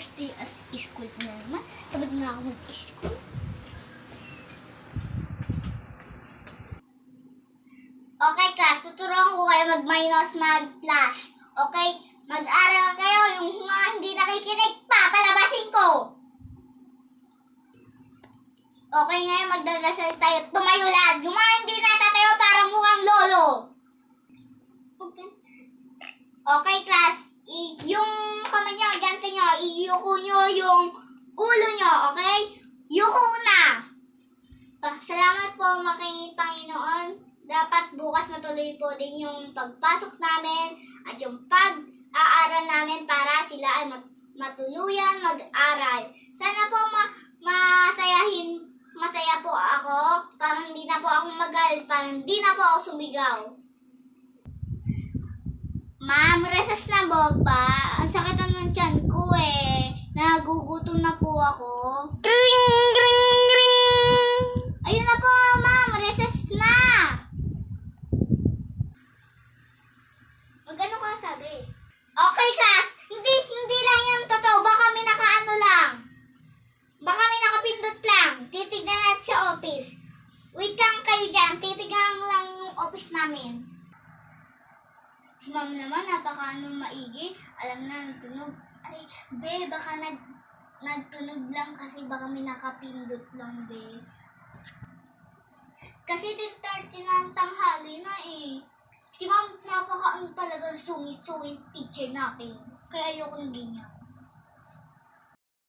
first day as school na naman. Tamad na ako mag-school. Okay, class. Tuturuan ko kayo mag-minus, mag-plus. Okay? Mag-aral kayo. Yung mga hindi nakikinig pa, palabasin ko. Okay, ngayon magdadasal tayo. Tumayo lahat. Yung mga hindi natatayo, parang mukhang lolo. Okay, class. Yung kamay nyo, dyan sa nyo, iyuko nyo yung ulo nyo, okay? Yuko na! Salamat po, makinig Panginoon. Dapat bukas matuloy po din yung pagpasok namin at yung pag-aaral namin para sila ay matuluyan mag-aral. Sana po masaya po ako, parang hindi na po ako magalit, parang hindi na po ako sumigaw. Ma'am, recess na ba ba? Ang sakit ng tiyan ko eh. Nagugutom na po ako. Ring, ring, ring. Ayun na po, ma'am. Recess na. Magano ka sabi? Okay, class. Hindi lang yan totoo. Baka may nakaano lang. Baka may nakapindot lang. Titignan natin sa office. Wait lang kayo dyan. Titignan lang yung office namin. Si ma'am naman, maigi. Alam na, nagtunog. Ay, be, baka nagtunog lang kasi baka may nakapindot lang, be. Kasi 10:30 na ang tanghali na eh. Si ma'am, talagang sungit-sungit teacher natin. Kaya ayoko ng ganyan.